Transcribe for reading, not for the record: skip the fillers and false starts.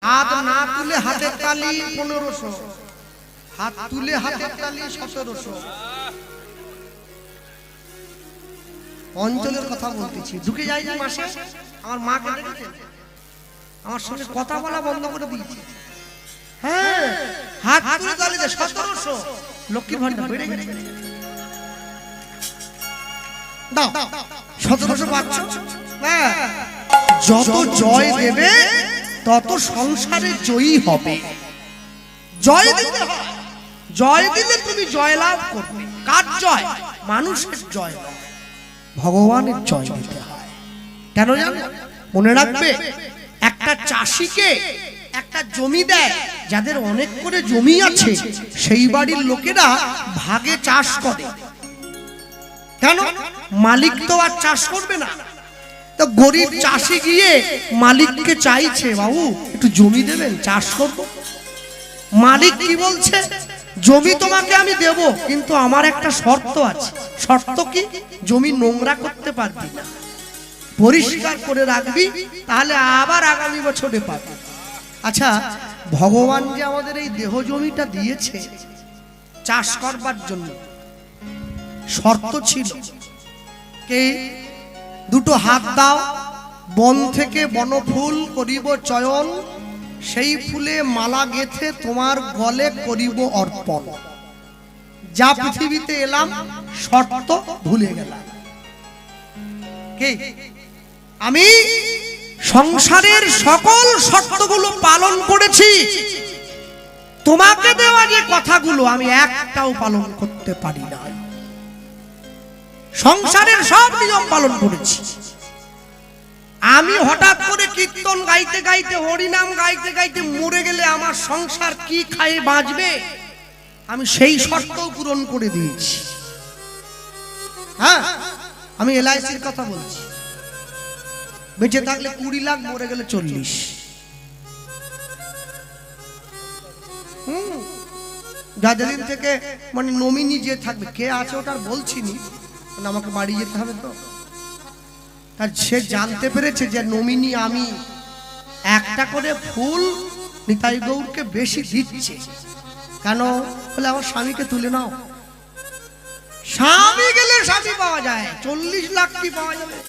হাত না তুলে হাতের তালি 1500, হাত তুলে হাতের তালি 1700। অঞ্চলের কথা বলতেছি। ঢুকে যাই যে মাসে আমার মাকে দেখেছে, আমার সঙ্গে কথা বলা বন্ধ করে দিয়েছে। হ্যাঁ, হাত তুলে তালি 1700। লক্ষ্মীর ভান্ডার বেড়ে গেছে। দাও 1700 পাচ্ছ। হ্যাঁ, যত জয় দেবে তত সংসারে জয়ী হবে। জয় দিতে হয়, জয় দিলে তুমি জয় লাভ করবে। কার জয়? মানুষের জয় নয়, ভগবানের জয় দিতে হয়। কেন জানো? মনে রাখবে, একটা চাষিকে একটা জমি দেয়, যাদের অনেক করে জমি আছে সেই বাড়ির লোকেরা ভাগে চাষ করে। কেন? মালিক তো আর চাষ করবে না। তো গরিব চাষি গিয়ে মালিককে চাইছে, বাবু একটু জমি দেবেন, চাষ করব। মালিক কি বলছে? জমি তোমাকে আমি দেব, কিন্তু আমার একটা শর্ত আছে। শর্ত কি? জমি নোংরা করতে পারবি না, পরিষ্কার করে রাখবি, তাহলে আবার আগামী বছরে পাবি। আচ্ছা, ভগবান যে আমাদের এই দেহ জমিটা দিয়েছে চাষ করবার জন্য, শর্ত ছিল কে? দুটো হাত দাও, বন থেকে বনফুল করিব চয়ন, সেই ফুলে মালা গেথে তোমার গলে করিব অর্পণ। যা পৃথিবীতে এলাম শর্ত ভুলে গেলাম। কে? আমি সংসারের সকল শর্তগুলো পালন করেছি, তোমাকে দেওয়া যে কথাগুলো আমি একটাও পালন করতে পারি না। সংসারের সব নিয়ম পালন করেছি। আমি হঠাৎ করে কীর্তন গাইতে গাইতে, হরিনাম গাইতে গাইতে মরে গেলে আমার সংসার কি খায়ে বাঁচবে, আমি সেই শর্তও পূরণ করে দিয়েছি। হ্যাঁ, আমি LICর কথা বলছি। বেঁচে থাকলে 20 লাখ, মরে গেলে 40। যাদের থেকে মানে নমিনি যে থাকবে, কে আছে ওটার বলছি নি, আমাকে বাড়ি যেতে হবে তো। তার সে জানতে পেরেছে যে নমিনি আমি, একটা করে ফুল নিতাই গৌরকে বেশি দিচ্ছে। কেন? বলে আমার স্বামীকে তুলে নাও। স্বামী গেলে স্বামী পাওয়া যায়, 40 লাখ কি পাওয়া যাবে?